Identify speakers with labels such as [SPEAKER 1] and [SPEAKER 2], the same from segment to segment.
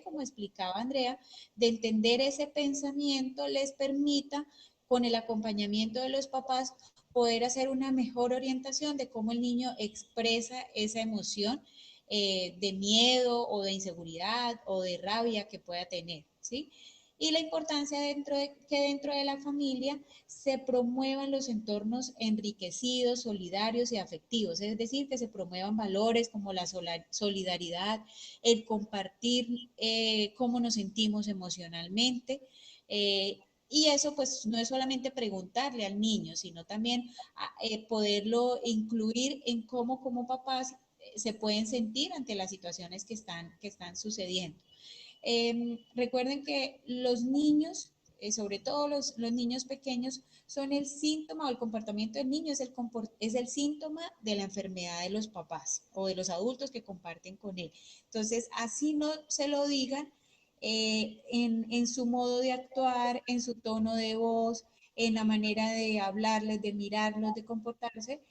[SPEAKER 1] como explicaba Andrea, de entender ese pensamiento les permita, con el acompañamiento de los papás, poder hacer una mejor orientación de cómo el niño expresa esa emoción de miedo o de inseguridad o de rabia que pueda tener, ¿sí? Y la importancia que dentro de la familia se promuevan los entornos enriquecidos, solidarios y afectivos, es decir, que se promuevan valores como la solidaridad, el compartir cómo nos sentimos emocionalmente. Y eso pues no es solamente preguntarle al niño, sino también poderlo incluir en cómo como papás se pueden sentir ante las situaciones que están sucediendo. Recuerden que los niños, sobre todo los niños pequeños, son el síntoma o el comportamiento del niño es el síntoma de la enfermedad de los papás o de los adultos que comparten con él. Entonces, así no se lo digan en su modo de actuar, en su tono de voz, en la manera de hablarles, de mirarlos, de comportarse,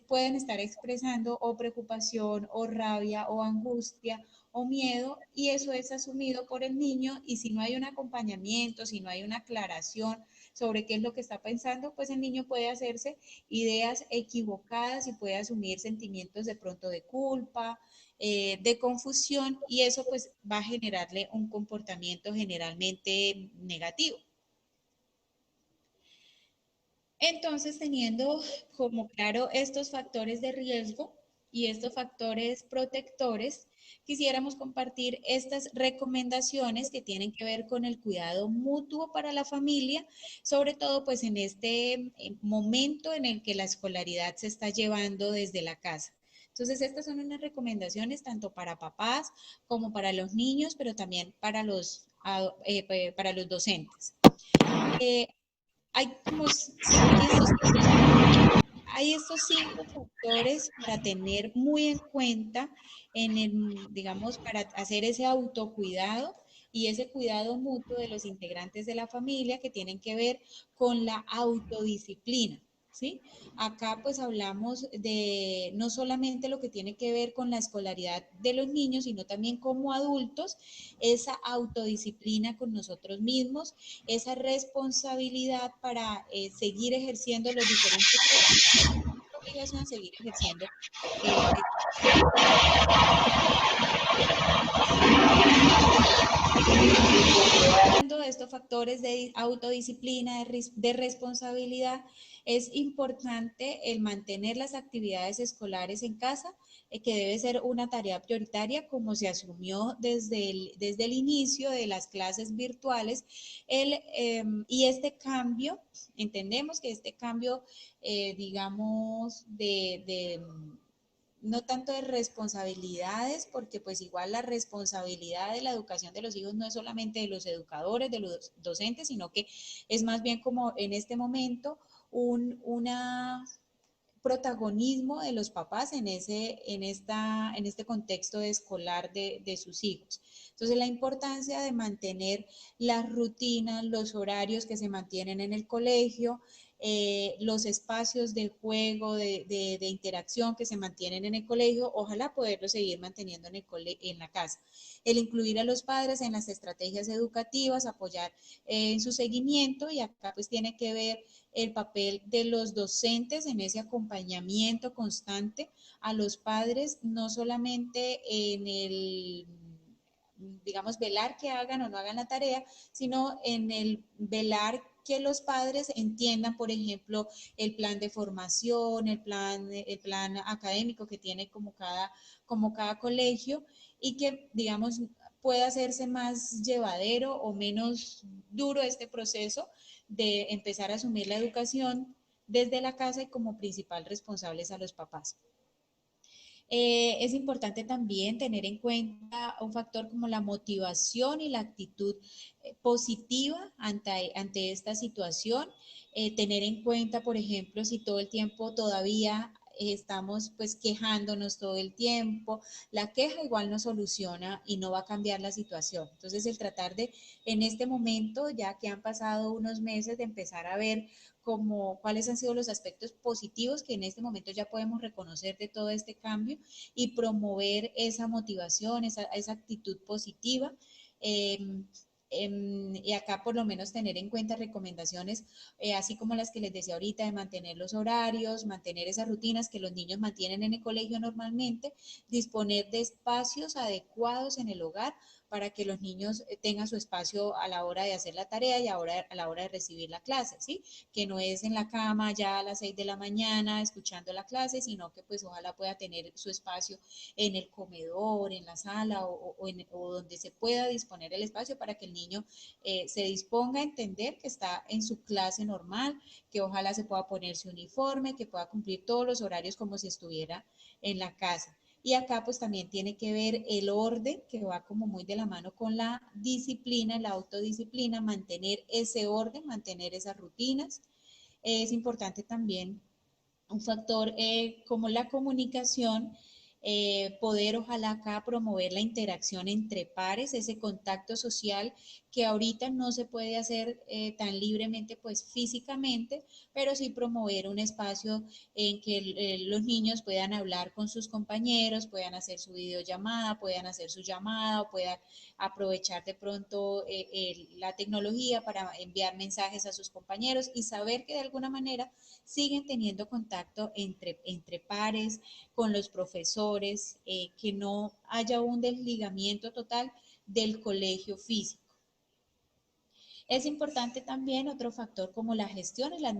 [SPEAKER 1] pueden estar expresando o preocupación o rabia o angustia o miedo, y eso es asumido por el niño, y si no hay un acompañamiento, si no hay una aclaración sobre qué es lo que está pensando, pues el niño puede hacerse ideas equivocadas y puede asumir sentimientos de pronto de culpa, de confusión, y eso pues va a generarle un comportamiento generalmente negativo. Entonces, teniendo como claro estos factores de riesgo y estos factores protectores, quisiéramos compartir estas recomendaciones que tienen que ver con el cuidado mutuo para la familia, sobre todo pues en este momento en el que la escolaridad se está llevando desde la casa. Entonces, estas son unas recomendaciones tanto para papás como para los niños, pero también para los docentes. Eh, hay estos 5 factores para tener muy en cuenta digamos, para hacer ese autocuidado y ese cuidado mutuo de los integrantes de la familia que tienen que ver con la autodisciplina. ¿Sí? Acá pues hablamos de no solamente lo que tiene que ver con la escolaridad de los niños, sino también como adultos, esa autodisciplina con nosotros mismos, esa responsabilidad para seguir ejerciendo los diferentes obligación, seguir ejerciendo de estos factores de autodisciplina, de responsabilidad. Es importante el mantener las actividades escolares en casa, que debe ser una tarea prioritaria, como se asumió desde el inicio de las clases virtuales. Y este cambio, entendemos que este cambio, digamos, no tanto de responsabilidades, porque pues igual la responsabilidad de la educación de los hijos no es solamente de los educadores, de los docentes, sino que es más bien como en este momento una protagonismo de los papás en este contexto escolar de sus hijos. Entonces, la importancia de mantener las rutinas, los horarios que se mantienen en el colegio, los espacios de juego, de interacción que se mantienen en el colegio, ojalá poderlo seguir manteniendo en la casa. El incluir a los padres en las estrategias educativas, apoyar en su seguimiento, y acá pues tiene que ver el papel de los docentes en ese acompañamiento constante a los padres, no solamente en el, digamos, velar que hagan o no hagan la tarea, sino en el velar que los padres entiendan, por ejemplo, el plan de formación, el plan académico que tiene como cada colegio, y que, digamos, pueda hacerse más llevadero o menos duro este proceso de empezar a asumir la educación desde la casa y como principal responsables a los papás. Es importante también tener en cuenta un factor como la motivación y la actitud positiva ante esta situación. Tener en cuenta, por ejemplo, si todo el tiempo todavía estamos pues quejándonos todo el tiempo. La queja igual no soluciona y no va a cambiar la situación. Entonces el tratar de, en este momento, ya que han pasado unos meses, de empezar a ver como cuáles han sido los aspectos positivos que en este momento ya podemos reconocer de todo este cambio y promover esa motivación, esa actitud positiva. Eh, y acá por lo menos tener en cuenta recomendaciones, así como las que les decía ahorita, de mantener los horarios, mantener esas rutinas que los niños mantienen en el colegio normalmente, disponer de espacios adecuados en el hogar para que los niños tengan su espacio a la hora de hacer la tarea y ahora, a la hora de recibir la clase, ¿sí? Que no es en la cama ya a las 6 de la mañana escuchando la clase, sino que pues ojalá pueda tener su espacio en el comedor, en la sala o donde se pueda disponer el espacio para que el niño se disponga a entender que está en su clase normal, que ojalá se pueda poner su uniforme, que pueda cumplir todos los horarios como si estuviera en la casa. Y acá pues también tiene que ver el orden, que va como muy de la mano con la disciplina, la autodisciplina, mantener ese orden, mantener esas rutinas. Es importante también un factor como la comunicación, poder ojalá acá promover la interacción entre pares, ese contacto social que ahorita no se puede hacer tan libremente pues físicamente, pero sí promover un espacio en que los niños puedan hablar con sus compañeros, puedan hacer su videollamada, puedan hacer su llamada o puedan aprovechar de pronto la tecnología para enviar mensajes a sus compañeros y saber que de alguna manera siguen teniendo contacto entre pares, con los profesores, que no haya un desligamiento total del colegio físico. Es importante también otro factor como la gestión y la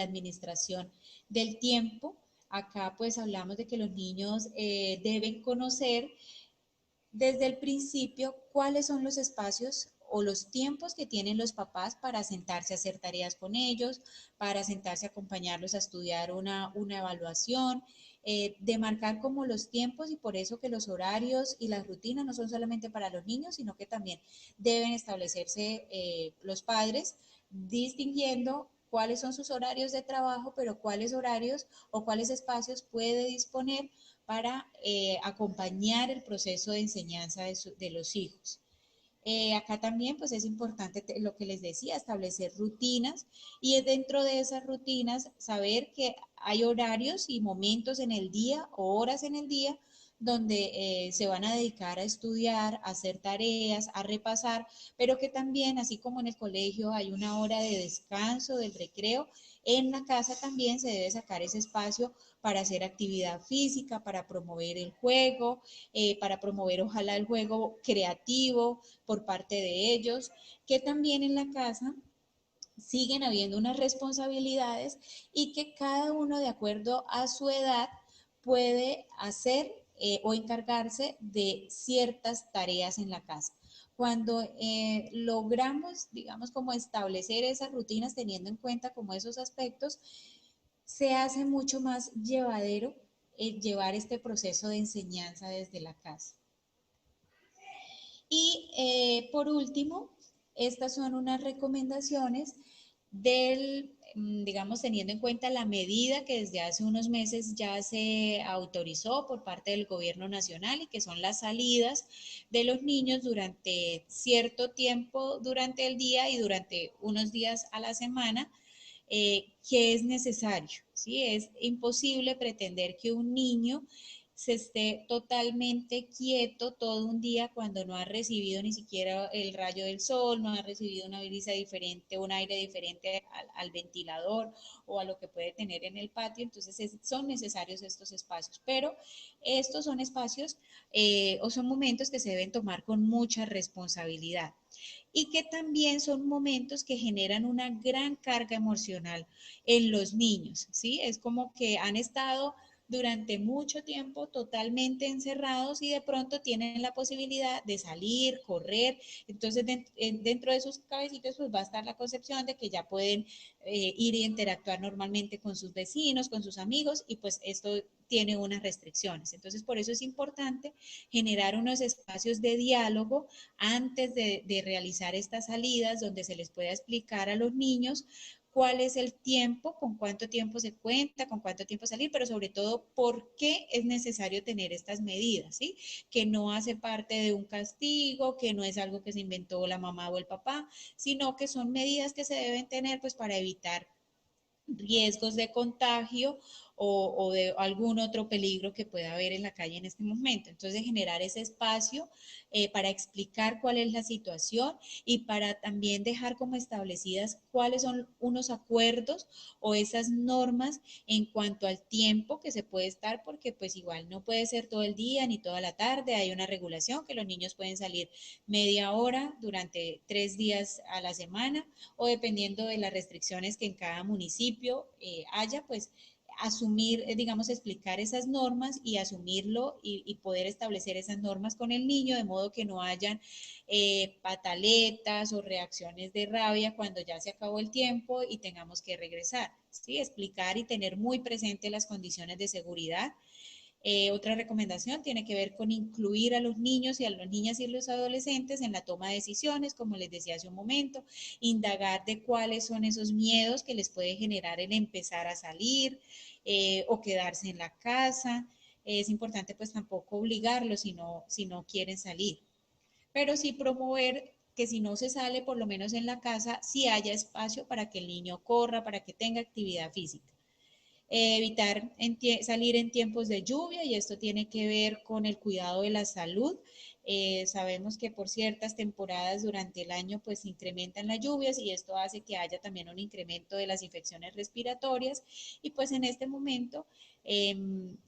[SPEAKER 1] administración del tiempo. Acá pues hablamos de que los niños deben conocer desde el principio cuáles son los espacios o los tiempos que tienen los papás para sentarse a hacer tareas con ellos, para sentarse a acompañarlos a estudiar una evaluación, de marcar como los tiempos y por eso que los horarios y las rutinas no son solamente para los niños, sino que también deben establecerse los padres distinguiendo cuáles son sus horarios de trabajo, pero cuáles horarios o cuáles espacios puede disponer para acompañar el proceso de enseñanza de los hijos. Acá también pues es importante lo que les decía, establecer rutinas y es dentro de esas rutinas saber que hay horarios y momentos en el día o horas en el día donde se van a dedicar a estudiar, a hacer tareas, a repasar, pero que también, así como en el colegio hay una hora de descanso, del recreo, en la casa también se debe sacar ese espacio para hacer actividad física, para promover el juego, para promover ojalá el juego creativo por parte de ellos, que también en la casa siguen habiendo unas responsabilidades y que cada uno de acuerdo a su edad puede hacer o encargarse de ciertas tareas en la casa. Cuando logramos, digamos, como establecer esas rutinas teniendo en cuenta como esos aspectos, se hace mucho más llevadero llevar este proceso de enseñanza desde la casa. Y por último, estas son unas recomendaciones digamos, teniendo en cuenta la medida que desde hace unos meses ya se autorizó por parte del gobierno nacional y que son las salidas de los niños durante cierto tiempo durante el día y durante unos días a la semana, que es necesario, ¿sí? Es imposible pretender que un niño se esté totalmente quieto todo un día cuando no ha recibido ni siquiera el rayo del sol, no ha recibido una brisa diferente, un aire diferente al ventilador o a lo que puede tener en el patio. Entonces son necesarios estos espacios, pero estos son espacios o son momentos que se deben tomar con mucha responsabilidad y que también son momentos que generan una gran carga emocional en los niños, ¿sí? Es como que han estado durante mucho tiempo totalmente encerrados y de pronto tienen la posibilidad de salir, correr, entonces dentro de sus cabecitas pues va a estar la concepción de que ya pueden ir y interactuar normalmente con sus vecinos, con sus amigos y pues esto tiene unas restricciones. Entonces por eso es importante generar unos espacios de diálogo antes de realizar estas salidas donde se les pueda explicar a los niños cuál es el tiempo, con cuánto tiempo se cuenta, con cuánto tiempo salir, pero sobre todo por qué es necesario tener estas medidas, ¿sí? Que no hace parte de un castigo, que no es algo que se inventó la mamá o el papá, sino que son medidas que se deben tener pues para evitar riesgos de contagio o de algún otro peligro que pueda haber en la calle en este momento. Entonces, generar ese espacio para explicar cuál es la situación y para también dejar como establecidas cuáles son unos acuerdos o esas normas en cuanto al tiempo que se puede estar, porque pues igual no puede ser todo el día ni toda la tarde, hay una regulación que los niños pueden salir media hora durante 3 días a la semana o dependiendo de las restricciones que en cada municipio haya, pues asumir, digamos, explicar esas normas y asumirlo y poder establecer esas normas con el niño, de modo que no hayan pataletas o reacciones de rabia cuando ya se acabó el tiempo y tengamos que regresar. ¿Sí? Explicar y tener muy presente las condiciones de seguridad. Otra recomendación tiene que ver con incluir a los niños y a las niñas y los adolescentes en la toma de decisiones, como les decía hace un momento, indagar de cuáles son esos miedos que les puede generar el empezar a salir o quedarse en la casa. Es importante pues tampoco obligarlos si no quieren salir, pero sí promover que si no se sale, por lo menos en la casa, sí haya espacio para que el niño corra, para que tenga actividad física. Evitar salir en tiempos de lluvia y esto tiene que ver con el cuidado de la salud. Sabemos que por ciertas temporadas durante el año pues se incrementan las lluvias y esto hace que haya también un incremento de las infecciones respiratorias y pues en este momento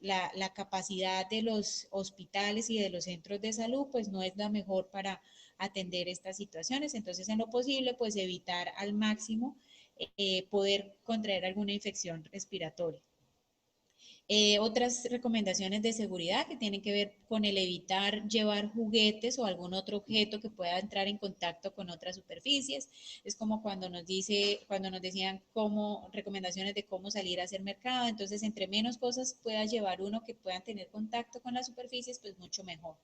[SPEAKER 1] la capacidad de los hospitales y de los centros de salud pues no es la mejor para atender estas situaciones, entonces en lo posible pues evitar al máximo poder contraer alguna infección respiratoria. Otras recomendaciones de seguridad que tienen que ver con el evitar llevar juguetes o algún otro objeto que pueda entrar en contacto con otras superficies. Es como cuando nos decían cómo, recomendaciones de cómo salir a hacer mercado. Entonces, entre menos cosas pueda llevar uno que puedan tener contacto con las superficies, pues mucho mejor.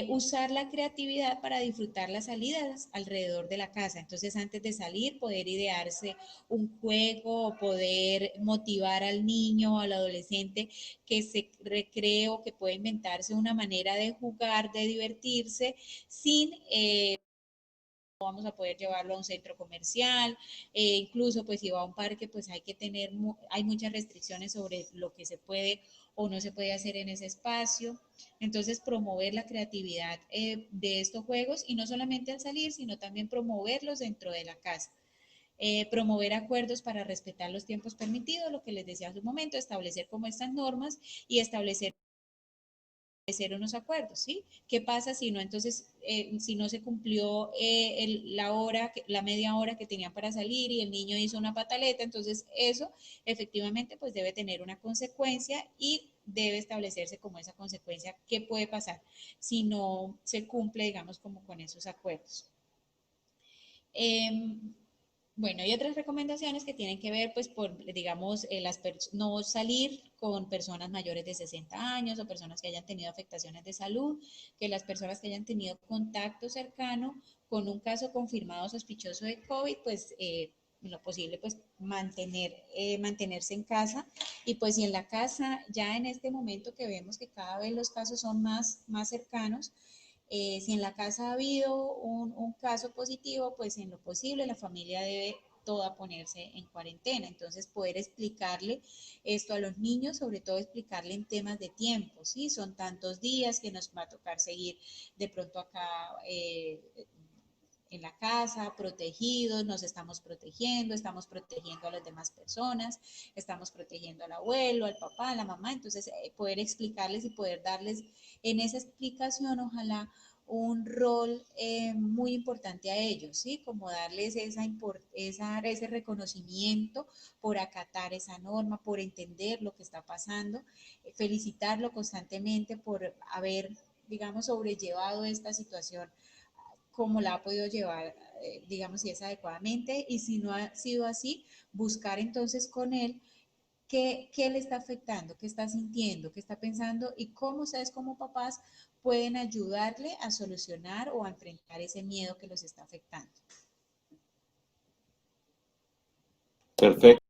[SPEAKER 1] Usar la creatividad para disfrutar las salidas alrededor de la casa. Entonces, antes de salir, poder idearse un juego o poder motivar al niño o al adolescente que se recree o que pueda inventarse una manera de jugar, de divertirse, sin vamos a poder llevarlo a un centro comercial, incluso pues si va a un parque pues hay que tener, hay muchas restricciones sobre lo que se puede o no se puede hacer en ese espacio. Entonces promover la creatividad de estos juegos y no solamente al salir, sino también promoverlos dentro de la casa. Promover acuerdos para respetar los tiempos permitidos, lo que les decía hace un momento, establecer como estas normas y establecer unos acuerdos, ¿sí? ¿Qué pasa si no, entonces, si no se cumplió la hora, la media hora que tenían para salir y el niño hizo una pataleta? Entonces, eso efectivamente pues debe tener una consecuencia y debe establecerse como esa consecuencia, ¿qué puede pasar si no se cumple, digamos, como con esos acuerdos? Eh, bueno, hay otras recomendaciones que tienen que ver, pues, por, digamos, no salir con personas mayores de 60 años o personas que hayan tenido afectaciones de salud, que las personas que hayan tenido contacto cercano con un caso confirmado sospechoso de COVID, pues, en lo posible, pues, mantenerse en casa. Y pues, si en la casa, ya en este momento que vemos que cada vez los casos son más cercanos, si en la casa ha habido un caso positivo, pues en lo posible la familia debe toda ponerse en cuarentena. Entonces, poder explicarle esto a los niños, sobre todo explicarle en temas de tiempo, ¿sí? Son tantos días que nos va a tocar seguir de pronto acá en la casa, protegidos, nos estamos protegiendo a las demás personas, estamos protegiendo al abuelo, al papá, a la mamá. Entonces, poder explicarles y poder darles en esa explicación, ojalá, un rol muy importante a ellos, ¿sí? Como darles ese reconocimiento por acatar esa norma, por entender lo que está pasando, felicitarlo constantemente por haber, digamos, sobrellevado esta situación como la ha podido llevar, digamos, si es adecuadamente, y si no ha sido así, buscar entonces con él qué le está afectando, qué está sintiendo, qué está pensando y cómo ustedes como papás pueden ayudarle a solucionar o a enfrentar ese miedo que los está afectando.
[SPEAKER 2] Perfecto.